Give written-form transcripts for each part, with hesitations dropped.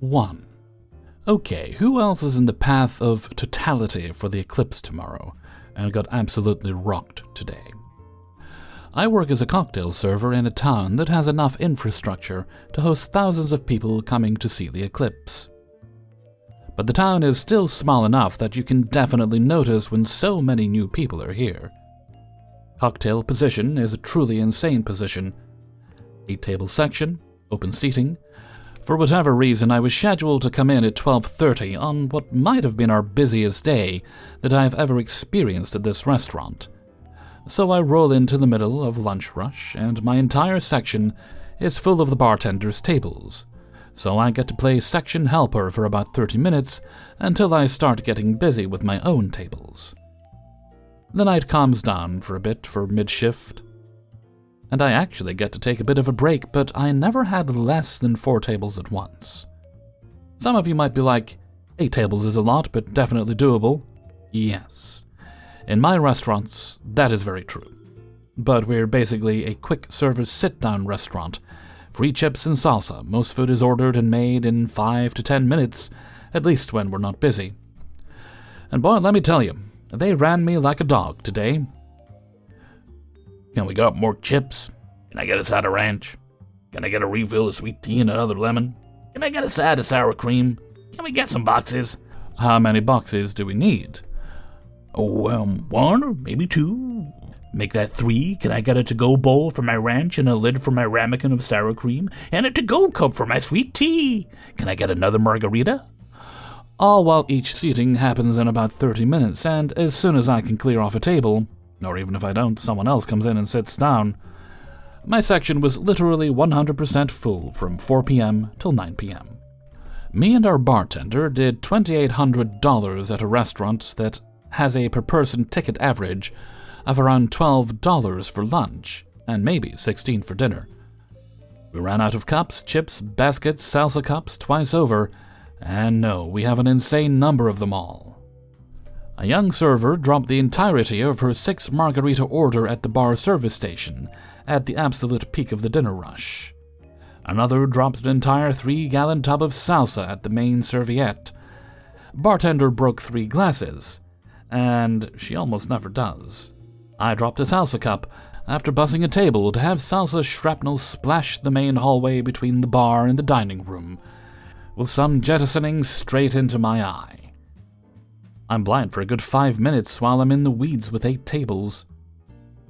1. Okay, who else is in the path of totality for the eclipse tomorrow and got absolutely rocked today? I work as a cocktail server in a town that has enough infrastructure to host thousands of people coming to see the eclipse. But the town is still small enough that you can definitely notice when so many new people are here. Cocktail position is a truly insane position. 8-table section, open seating. For whatever reason, I was scheduled to come in at 12:30 on what might have been our busiest day that I have ever experienced at this restaurant. So I roll into the middle of lunch rush, and my entire section is full of the bartender's tables. So I get to play section helper for about 30 minutes until I start getting busy with my own tables. The night calms down for a bit for mid-shift, and I actually get to take a bit of a break, but I never had less than 4 tables at once. Some of you might be like, 8 tables is a lot, but definitely doable. Yes. In my restaurants, that is very true. But we're basically a quick-service sit-down restaurant. Free chips and salsa. Most food is ordered and made in 5 to 10 minutes, at least when we're not busy. And boy, let me tell you, they ran me like a dog today. Can we get more chips? Can I get a side of ranch? Can I get a refill of sweet tea and another lemon? Can I get a side of sour cream? Can we get some boxes? How many boxes do we need? Oh, 1 or maybe 2. Make that 3. Can I get a to-go bowl for my ranch and a lid for my ramekin of sour cream? And a to-go cup for my sweet tea? Can I get another margarita? All while each seating happens in about 30 minutes, and as soon as I can clear off a table, or even if I don't, someone else comes in and sits down, my section was literally 100% full from 4 p.m. till 9 p.m. Me and our bartender did $2,800 at a restaurant that has a per-person ticket average of around $12 for lunch, and maybe $16 for dinner. We ran out of cups, chips, baskets, salsa cups twice over, and no, we have an insane number of them all. A young server dropped the entirety of her 6 margarita order at the bar service station at the absolute peak of the dinner rush. Another dropped an entire 3-gallon tub of salsa at the main serviette. Bartender broke 3 glasses, and she almost never does. I dropped a salsa cup after bussing a table to have salsa shrapnel splash the main hallway between the bar and the dining room, with some jettisoning straight into my eye. I'm blind for a good 5 minutes while I'm in the weeds with 8 tables,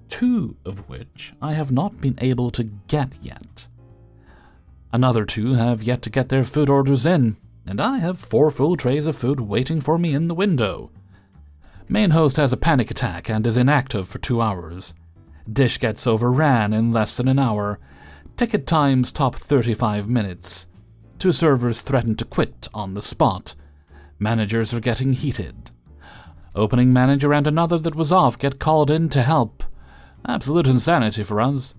2 of which I have not been able to get yet. Another 2 have yet to get their food orders in, and I have 4 full trays of food waiting for me in the window. Main host has a panic attack and is inactive for 2 hours. Dish gets overran in less than an hour. Ticket times top 35 minutes. 2 servers threaten to quit on the spot. Managers are getting heated. Opening manager and another that was off get called in to help. Absolute insanity for us.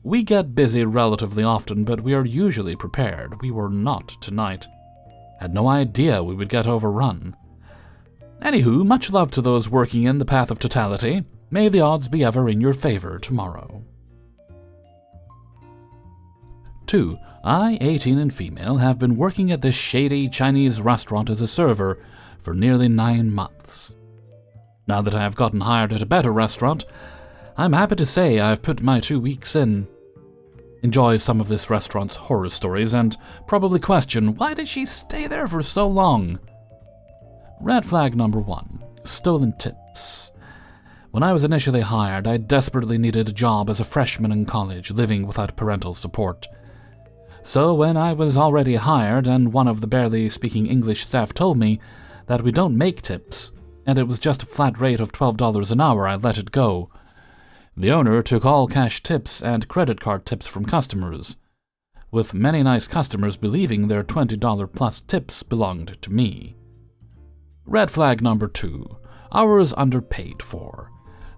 We get busy relatively often, but we are usually prepared. We were not tonight. Had no idea we would get overrun. Anywho, much love to those working in the path of totality. May the odds be ever in your favor tomorrow. 2. I, 18 and female, have been working at this shady Chinese restaurant as a server for nearly 9 months. Now that I have gotten hired at a better restaurant, I'm happy to say I've put my 2 weeks in. Enjoy some of this restaurant's horror stories and probably question, why did she stay there for so long? Red flag number 1. Stolen tips. When I was initially hired, I desperately needed a job as a freshman in college, living without parental support. So when I was already hired and one of the barely speaking English staff told me that we don't make tips, and it was just a flat rate of $12 an hour, I let it go. The owner took all cash tips and credit card tips from customers, with many nice customers believing their $20 plus tips belonged to me. Red flag number 2. Hours underpaid for.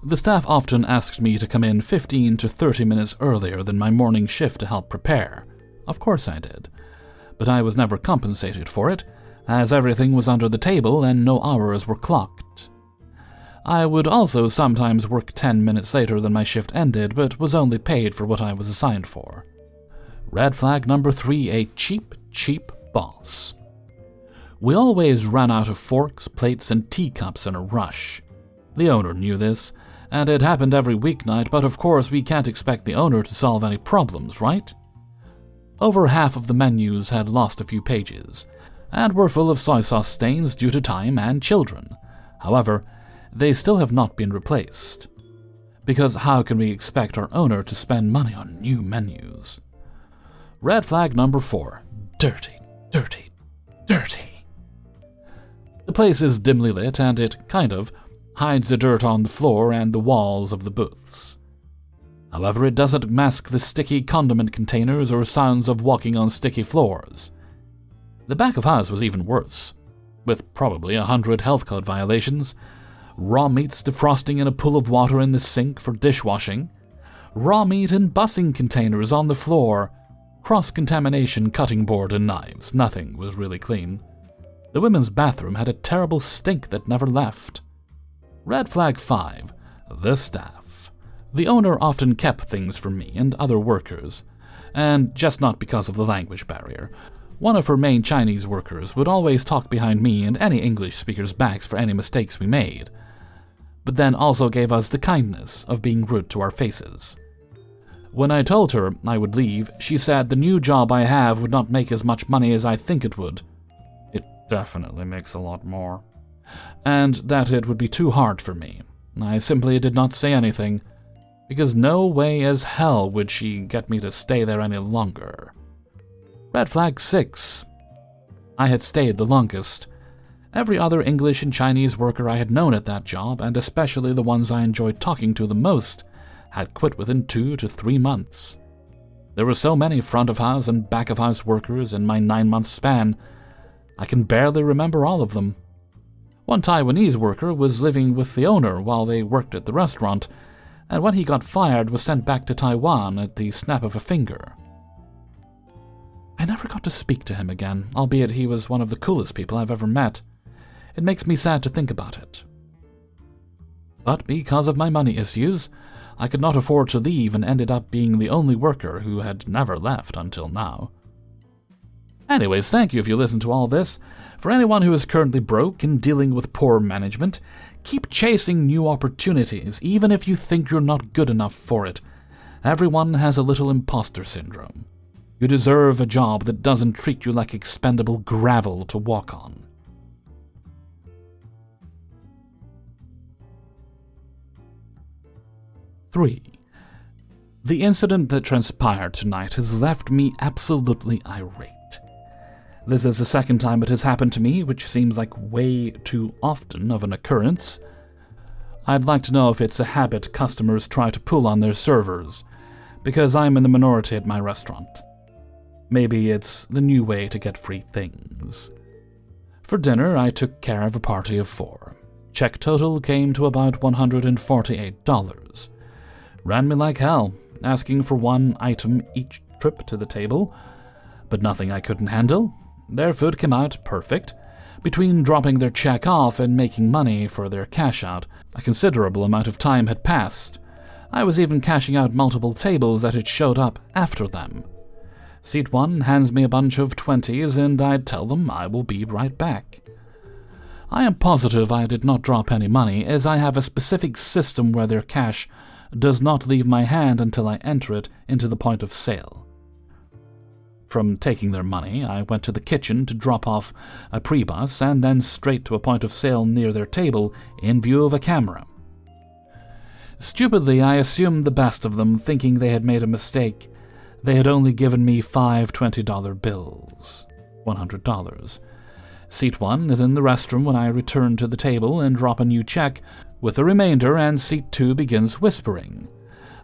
The staff often asked me to come in 15 to 30 minutes earlier than my morning shift to help prepare. Of course I did, but I was never compensated for it, as everything was under the table and no hours were clocked. I would also sometimes work 10 minutes later than my shift ended, but was only paid for what I was assigned for. Red flag number 3. A cheap boss. We always ran out of forks, plates, and teacups in a rush. The owner knew this, and it happened every weeknight, but of course we can't expect the owner to solve any problems, right? Over half of the menus had lost a few pages, and were full of soy sauce stains due to time and children. However, they still have not been replaced. Because how can we expect our owner to spend money on new menus? Red flag number 4. Dirty, dirty, dirty. The place is dimly lit, and it kind of hides the dirt on the floor and the walls of the booths. However, it doesn't mask the sticky condiment containers or sounds of walking on sticky floors. The back of house was even worse, with probably 100 health code violations, raw meats defrosting in a pool of water in the sink for dishwashing, raw meat in bussing containers on the floor, cross-contamination cutting board and knives. Nothing was really clean. The women's bathroom had a terrible stink that never left. Red flag 5. The staff. The owner often kept things from me and other workers, and just not because of the language barrier. One of her main Chinese workers would always talk behind me and any English speakers' backs for any mistakes we made, but then also gave us the kindness of being rude to our faces. When I told her I would leave, she said the new job I have would not make as much money as I think it would. It definitely makes a lot more. And that it would be too hard for me. I simply did not say anything, because no way as hell would she get me to stay there any longer. Red flag 6. I had stayed the longest. Every other English and Chinese worker I had known at that job, and especially the ones I enjoyed talking to the most, had quit within 2 to 3 months. There were so many front of house and back of house workers in my 9-month span, I can barely remember all of them. One Taiwanese worker was living with the owner while they worked at the restaurant, and when he got fired was sent back to Taiwan at the snap of a finger. I never got to speak to him again, albeit he was one of the coolest people I've ever met. It makes me sad to think about it. But because of my money issues, I could not afford to leave and ended up being the only worker who had never left until now. Anyways, thank you if you listened to all this. For anyone who is currently broke and dealing with poor management, keep chasing new opportunities, even if you think you're not good enough for it. Everyone has a little imposter syndrome. You deserve a job that doesn't treat you like expendable gravel to walk on. Three. The incident that transpired tonight has left me absolutely irate. This is the second time it has happened to me, which seems like way too often of an occurrence. I'd like to know if it's a habit customers try to pull on their servers, because I'm in the minority at my restaurant. Maybe it's the new way to get free things. For dinner, I took care of a party of 4. Check total came to about $148. Ran me like hell, asking for 1 item each trip to the table, but nothing I couldn't handle. Their food came out perfect. Between dropping their check off and making money for their cash out, a considerable amount of time had passed. I was even cashing out multiple tables that had showed up after them. Seat 1 hands me a bunch of 20s and I'd tell them I will be right back. I am positive I did not drop any money, as I have a specific system where their cash does not leave my hand until I enter it into the point of sale. From taking their money, I went to the kitchen to drop off a pre-bus and then straight to a point of sale near their table in view of a camera. Stupidly, I assumed the best of them, thinking they had made a mistake. They had only given me 5 $20 bills. $100. Seat 1 is in the restroom when I return to the table and drop a new check with the remainder, and Seat 2 begins whispering.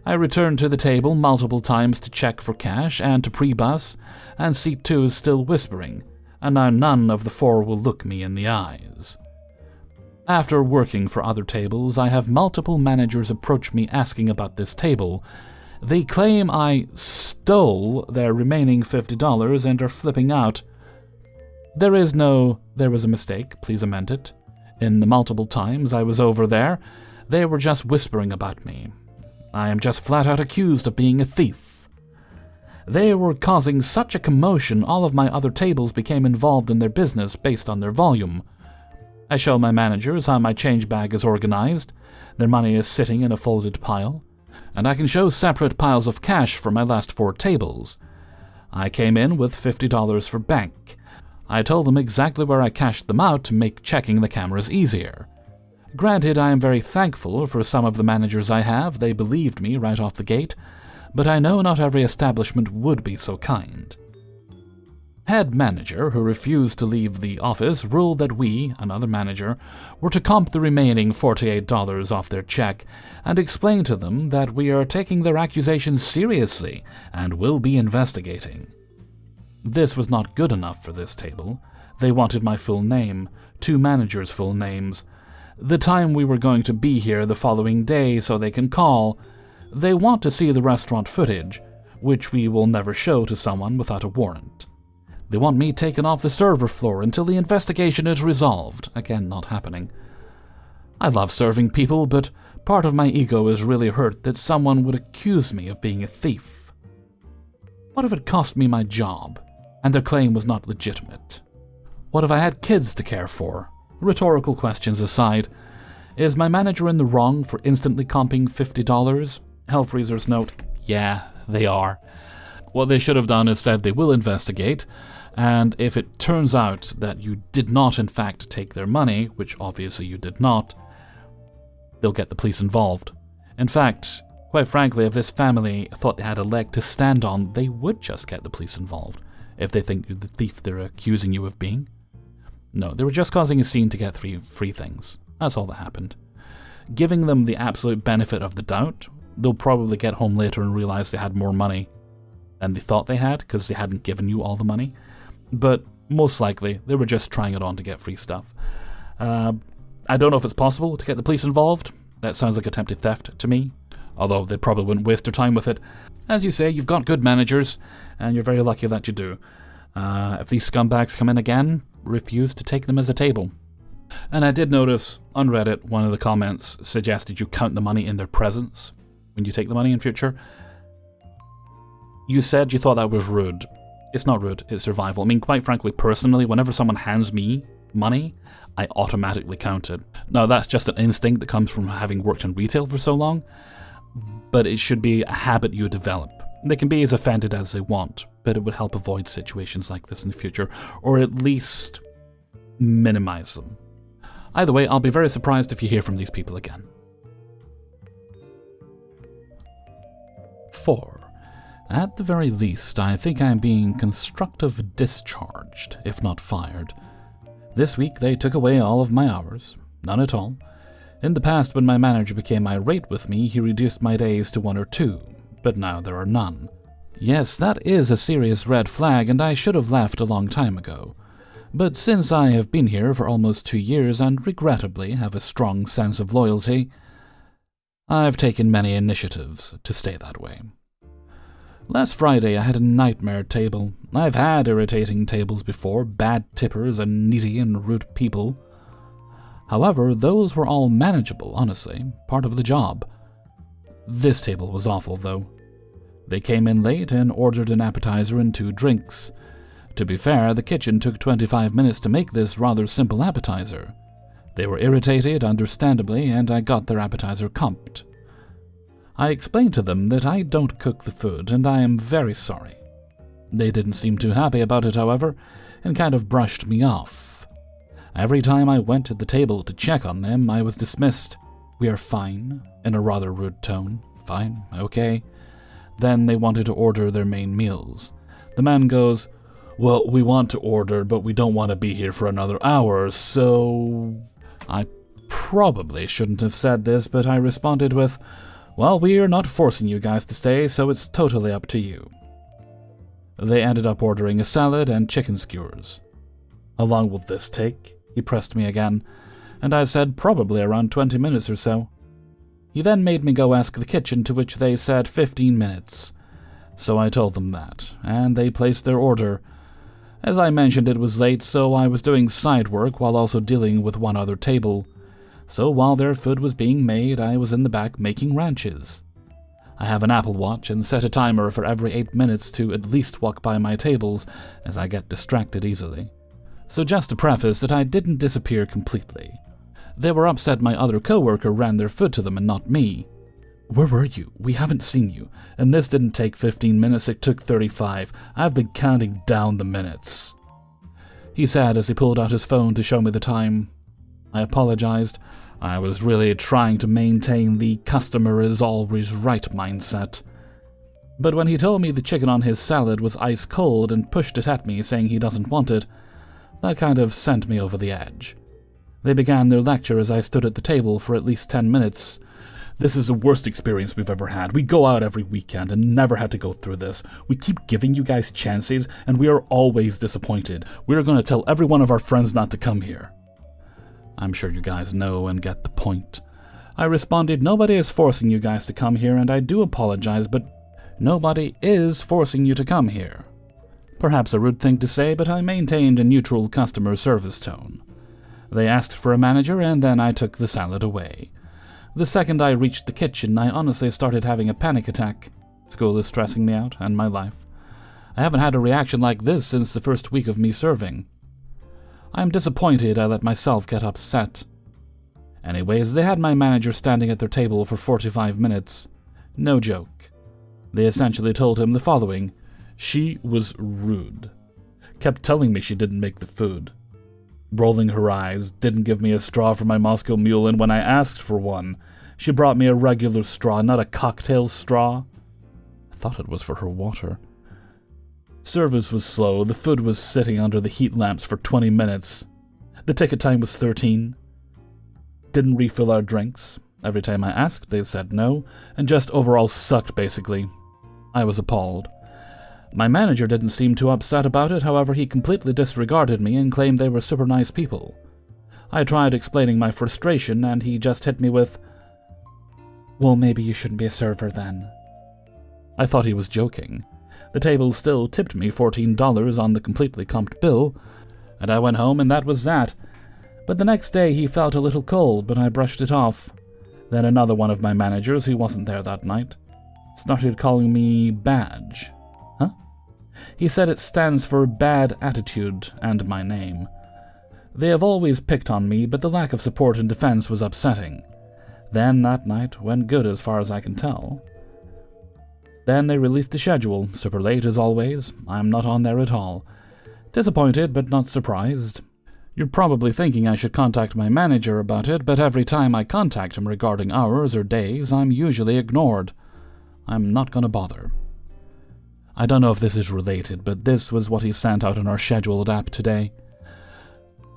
I return to the table multiple times to check for cash and to pre-bus, and Seat 2 is still whispering, and now none of the 4 will look me in the eyes. After working for other tables, I have multiple managers approach me asking about this table. They claim I stole their remaining $50 and are flipping out. There was a mistake, please amend it. In the multiple times I was over there, they were just whispering about me. I am just flat out accused of being a thief. They were causing such a commotion, all of my other tables became involved in their business based on their volume. I show my managers how my change bag is organized. Their money is sitting in a folded pile, and I can show separate piles of cash for my last 4 tables. I came in with $50 for bank. I told them exactly where I cashed them out to make checking the cameras easier. Granted, I am very thankful for some of the managers I have. They believed me right off the gate, but I know not every establishment would be so kind. Head manager, who refused to leave the office, ruled that we, another manager, were to comp the remaining $48 off their check and explain to them that we are taking their accusations seriously and will be investigating. This was not good enough for this table. They wanted my full name, 2 managers' full names, the time we were going to be here the following day so they can call. They want to see the restaurant footage, which we will never show to someone without a warrant. They want me taken off the server floor until the investigation is resolved. Again, not happening. I love serving people, but part of my ego is really hurt that someone would accuse me of being a thief. What if it cost me my job, and their claim was not legitimate? What if I had kids to care for? Rhetorical questions aside, is my manager in the wrong for instantly comping $50? Hellfreezer's note, yeah, they are. What they should have done is said they will investigate, and if it turns out that you did not in fact take their money, which obviously you did not, they'll get the police involved. In fact, quite frankly, if this family thought they had a leg to stand on, they would just get the police involved, if they think you're the thief they're accusing you of being. No, they were just causing a scene to get 3 free things. That's all that happened. Giving them the absolute benefit of the doubt, they'll probably get home later and realize they had more money than they thought they had because they hadn't given you all the money. But most likely, they were just trying it on to get free stuff. I don't know if it's possible to get the police involved. That sounds like attempted theft to me, although they probably wouldn't waste their time with it. As you say, you've got good managers, and you're very lucky that you do. If these scumbags come in again, refuse to take them as a table. And I did notice on Reddit, one of the comments suggested you count the money in their presence when you take the money in future. You said you thought that was rude. It's not rude, it's survival. I mean, quite frankly, personally, whenever someone hands me money, I automatically count it. Now, that's just an instinct that comes from having worked in retail for so long, but it should be a habit you develop. They can be as offended as they want, but it would help avoid situations like this in the future, or at least minimize them. Either way, I'll be very surprised if you hear from these people again. 4. At the very least, I think I am being constructive discharged, if not fired. This week they took away all of my hours. None at all. In the past, when my manager became irate with me, he reduced my days to 1 or 2, but now there are none. Yes, that is a serious red flag, and I should have left a long time ago. But since I have been here for almost 2 years and regrettably have a strong sense of loyalty, I've taken many initiatives to stay that way. Last Friday I had a nightmare table. I've had irritating tables before, bad tippers and needy and rude people. However, those were all manageable, honestly, part of the job. This table was awful, though. They came in late and ordered an appetizer and 2 drinks. To be fair, the kitchen took 25 minutes to make this rather simple appetizer. They were irritated, understandably, and I got their appetizer comped. I explained to them that I don't cook the food, and I am very sorry. They didn't seem too happy about it, however, and kind of brushed me off. Every time I went to the table to check on them, I was dismissed. "We are fine," in a rather rude tone. Fine, okay. Then they wanted to order their main meals. The man goes, "Well, we want to order, but we don't want to be here for another hour, so..." I probably shouldn't have said this, but I responded with, "Well, we are not forcing you guys to stay, so it's totally up to you." They ended up ordering a salad and chicken skewers. "How long will this take?" he pressed me again, and I said probably around 20 minutes or so. He then made me go ask the kitchen, to which they said 15 minutes. So I told them that, and they placed their order. As I mentioned, it was late, so I was doing side work while also dealing with one other table. So while their food was being made, I was in the back making ranches. I have an Apple Watch and set a timer for every 8 minutes to at least walk by my tables, as I get distracted easily. So just to preface that I didn't disappear completely. They were upset my other coworker ran their foot to them and not me. "Where were you? We haven't seen you. And this didn't take 15 minutes, it took 35. I've been counting down the minutes," he said as he pulled out his phone to show me the time. I apologized. I was really trying to maintain the customer is always right mindset. But when he told me the chicken on his salad was ice cold and pushed it at me saying he doesn't want it, that kind of sent me over the edge. They began their lecture as I stood at the table for at least 10 minutes. "This is the worst experience we've ever had. We go out every weekend and never had to go through this. We keep giving you guys chances and we are always disappointed. We are going to tell every one of our friends not to come here." I'm sure you guys know and get the point. I responded, "Nobody is forcing you guys to come here, and I do apologize, but nobody is forcing you to come here." Perhaps a rude thing to say, but I maintained a neutral customer service tone. They asked for a manager, and then I took the salad away. The second I reached the kitchen, I honestly started having a panic attack. School is stressing me out, and my life. I haven't had a reaction like this since the first week of me serving. I'm disappointed I let myself get upset. Anyways, they had my manager standing at their table for 45 minutes. No joke. They essentially told him the following: "She was rude. Kept telling me she didn't make the food. Rolling her eyes, didn't give me a straw for my Moscow Mule, and when I asked for one, she brought me a regular straw, not a cocktail straw." I thought it was for her water. Service was slow. The food was sitting under the heat lamps for 20 minutes. The ticket time was 13. Didn't refill our drinks. Every time I asked, they said no, and just overall sucked, basically. I was appalled. My manager didn't seem too upset about it, however, he completely disregarded me and claimed they were super nice people. I tried explaining my frustration, and he just hit me with, "Well, maybe you shouldn't be a server then." I thought he was joking. The table still tipped me $14 on the completely comped bill, and I went home and that was that. But the next day he felt a little cold, but I brushed it off. Then another one of my managers, who wasn't there that night, started calling me Badge. Huh? He said it stands for Bad Attitude and my name. They have always picked on me, but the lack of support and defense was upsetting. Then that night went good as far as I can tell. Then they released the schedule, super late as always. I'm not on there at all. Disappointed, but not surprised. You're probably thinking I should contact my manager about it, but every time I contact him regarding hours or days, I'm usually ignored. I'm not gonna bother. I don't know if this is related, but this was what he sent out on our scheduled app today.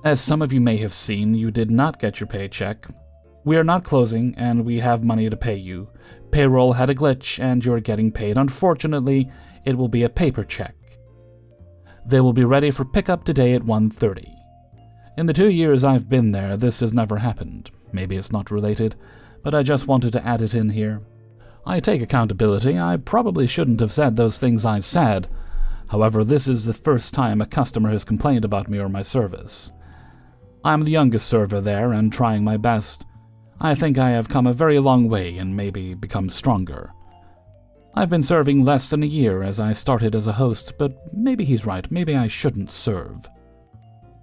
As some of you may have seen, you did not get your paycheck. We are not closing, and we have money to pay you. Payroll had a glitch, and you're getting paid. Unfortunately, it will be a paper check. They will be ready for pickup today at 1:30. In the 2 years I've been there, this has never happened. Maybe it's not related, but I just wanted to add it in here. I take accountability. I probably shouldn't have said those things I said. However, this is the first time a customer has complained about me or my service. I'm the youngest server there and trying my best. I think I have come a very long way and maybe become stronger. I've been serving less than a year as I started as a host, but maybe he's right, maybe I shouldn't serve.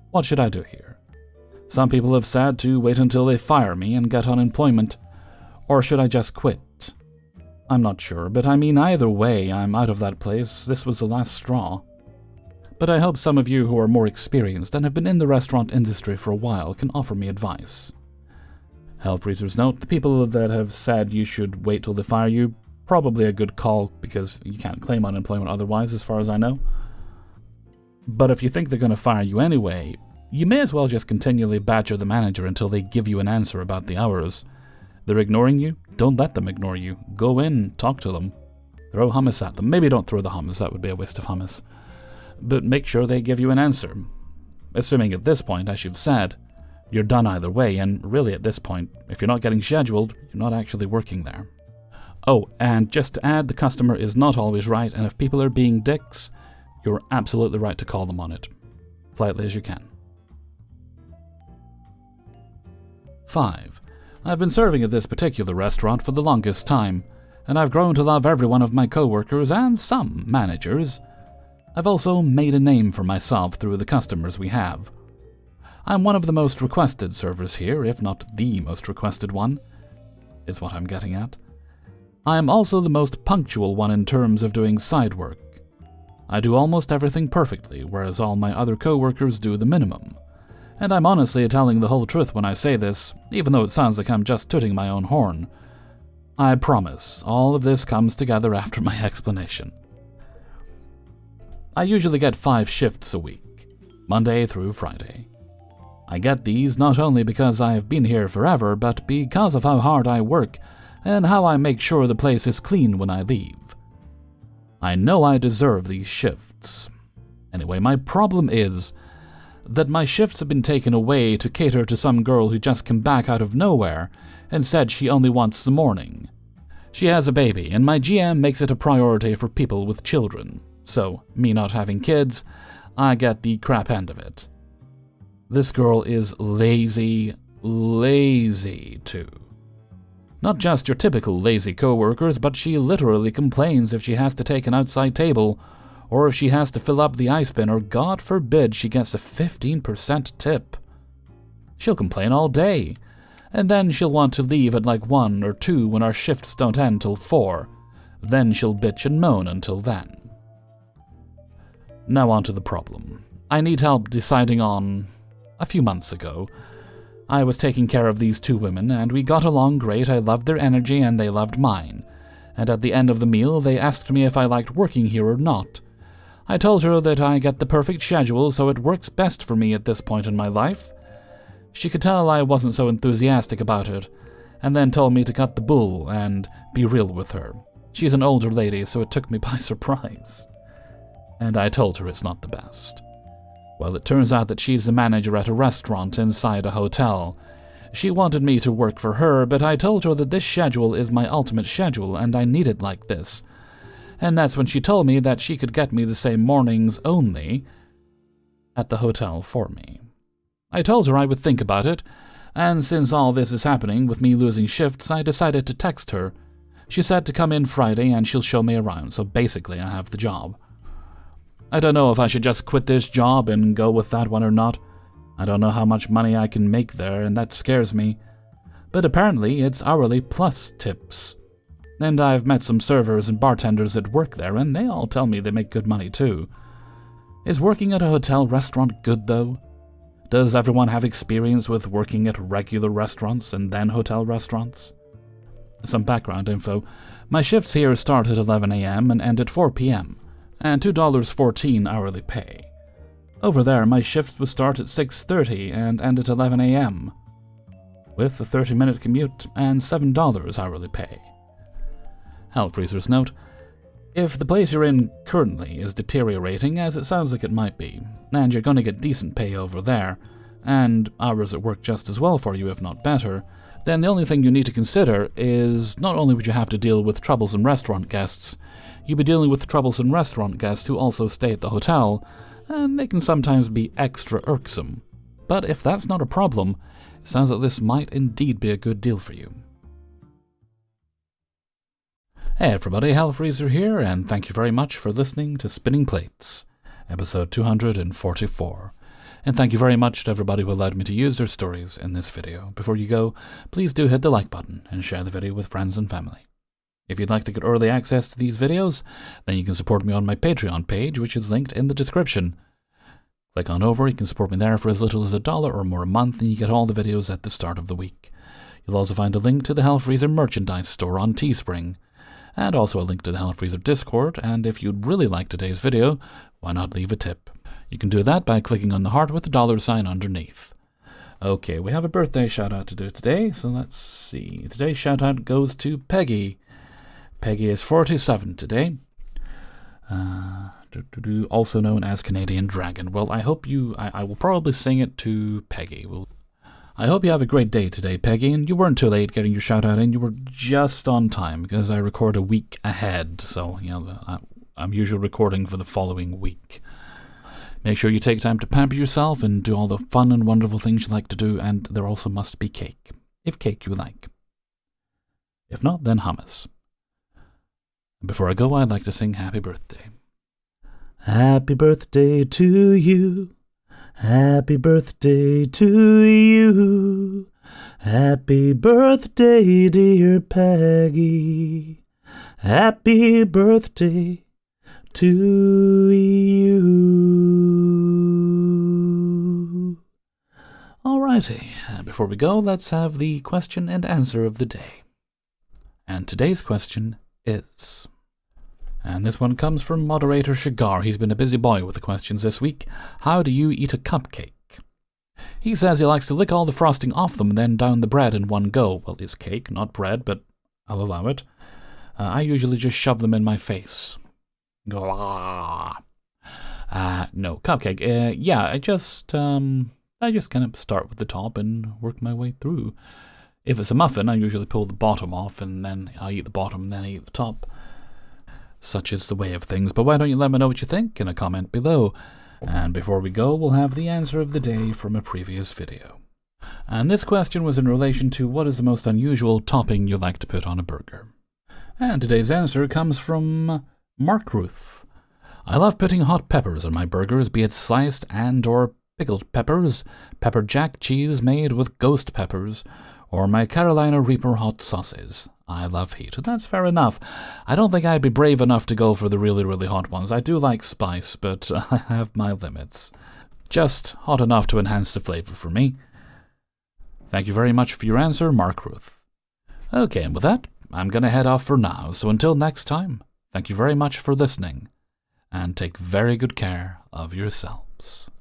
What should I do here? Some people have said to wait until they fire me and get unemployment, or should I just quit? I'm not sure, but I mean either way, I'm out of that place. This was the last straw. But I hope some of you who are more experienced and have been in the restaurant industry for a while can offer me advice. Health readers note, the people that have said you should wait till they fire you, probably a good call because you can't claim unemployment otherwise as far as I know. But if you think they're going to fire you anyway, you may as well just continually badger the manager until they give you an answer about the hours. They're ignoring you? Don't let them ignore you. Go in, talk to them. Throw hummus at them. Maybe don't throw the hummus, that would be a waste of hummus. But make sure they give you an answer. Assuming at this point, as you've said, you're done either way, and really at this point, if you're not getting scheduled, you're not actually working there. Oh, and just to add, the customer is not always right, and if people are being dicks, you're absolutely right to call them on it. Politely as you can. 5. I've been serving at this particular restaurant for the longest time, and I've grown to love every one of my coworkers and some managers. I've also made a name for myself through the customers we have. I'm one of the most requested servers here, if not the most requested one, is what I'm getting at. I am also the most punctual one in terms of doing side work. I do almost everything perfectly, whereas all my other coworkers do the minimum. And I'm honestly telling the whole truth when I say this, even though it sounds like I'm just tooting my own horn. I promise, all of this comes together after my explanation. I usually get 5 shifts a week, Monday through Friday. I get these not only because I have been here forever, but because of how hard I work and how I make sure the place is clean when I leave. I know I deserve these shifts. Anyway, my problem is that my shifts have been taken away to cater to some girl who just came back out of nowhere and said she only wants the morning. She has a baby, and my GM makes it a priority for people with children. So, me not having kids, I get the crap end of it. This girl is lazy too. Not just your typical lazy coworkers, but she literally complains if she has to take an outside table, or if she has to fill up the ice bin, or God forbid she gets a 15% tip. She'll complain all day, and then she'll want to leave at like 1 or 2 when our shifts don't end till 4. Then she'll bitch and moan until then. Now on to the problem. I need help deciding on... A few months ago, I was taking care of these 2 women, and we got along great. I loved their energy, and they loved mine. And at the end of the meal, they asked me if I liked working here or not. I told her that I get the perfect schedule, so it works best for me at this point in my life. She could tell I wasn't so enthusiastic about it, and then told me to cut the bull and be real with her. She's an older lady, so it took me by surprise. And I told her it's not the best. Well, it turns out that she's the manager at a restaurant inside a hotel. She wanted me to work for her, but I told her that this schedule is my ultimate schedule, and I need it like this. And that's when she told me that she could get me the same mornings only at the hotel for me. I told her I would think about it, and since all this is happening with me losing shifts, I decided to text her. She said to come in Friday and she'll show me around, so basically I have the job. I don't know if I should just quit this job and go with that one or not. I don't know how much money I can make there, and that scares me. But apparently it's hourly plus tips. And I've met some servers and bartenders that work there, and they all tell me they make good money too. Is working at a hotel restaurant good though? Does everyone have experience with working at regular restaurants and then hotel restaurants? Some background info. My shifts here start at 11 a.m. and end at 4 p.m. and $2.14 hourly pay. Over there, my shifts would start at 6:30 and end at 11 a.m., with a 30-minute commute and $7 hourly pay. Hellfreezer's note: if the place you're in currently is deteriorating, as it sounds like it might be, and you're going to get decent pay over there, and hours at work just as well for you, if not better, then the only thing you need to consider is not only would you have to deal with troublesome restaurant guests, you'll be dealing with troublesome restaurant guests who also stay at the hotel, and they can sometimes be extra irksome. But if that's not a problem, it sounds like this might indeed be a good deal for you. Hey everybody, Hellfreezer here, and thank you very much for listening to Spinning Plates, episode 244. And thank you very much to everybody who allowed me to use their stories in this video. Before you go, please do hit the like button and share the video with friends and family. If you'd like to get early access to these videos, then you can support me on my Patreon page, which is linked in the description. Click on over, you can support me there for as little as $1 or more a month, and you get all the videos at the start of the week. You'll also find a link to the Hellfreezer merchandise store on Teespring, and also a link to the Hellfreezer Discord, and if you'd really like today's video, why not leave a tip? You can do that by clicking on the heart with the $sign underneath. Okay, we have a birthday shout-out to do today, so let's see. Today's shout-out goes to Peggy. Peggy is 47 today, also known as Canadian Dragon. Well, I hope I will probably sing it to Peggy. I hope you have a great day today, Peggy, and you weren't too late getting your shout-out in. You were just on time, because I record a week ahead, so, you know, I'm usually recording for the following week. Make sure you take time to pamper yourself and do all the fun and wonderful things you like to do, and there also must be cake, if cake you like. If not, then hummus. Before I go, I'd like to sing Happy Birthday. Happy birthday to you. Happy birthday to you. Happy birthday, dear Peggy. Happy birthday to you. Alrighty, before we go, let's have the question and answer of the day. And today's question is... And this one comes from moderator Shigar. He's been a busy boy with the questions this week. How do you eat a cupcake? He says he likes to lick all the frosting off them and then down the bread in one go. Well, it's cake, not bread, but I'll allow it. I usually just shove them in my face. Go, ah. No, cupcake. Yeah, I just kind of start with the top and work my way through. If it's a muffin, I usually pull the bottom off and then I eat the bottom and then I eat the top. Such is the way of things, but why don't you let me know what you think in a comment below. And before we go, we'll have the answer of the day from a previous video. And this question was in relation to what is the most unusual topping you like to put on a burger. And today's answer comes from Mark Ruth. I love putting hot peppers on my burgers, be it sliced and or pickled peppers, pepper jack cheese made with ghost peppers, or my Carolina Reaper hot sauces. I love heat, and that's fair enough. I don't think I'd be brave enough to go for the really, really hot ones. I do like spice, but I have my limits. Just hot enough to enhance the flavor for me. Thank you very much for your answer, Mark Ruth. Okay, and with that, I'm going to head off for now, so until next time, thank you very much for listening, and take very good care of yourselves.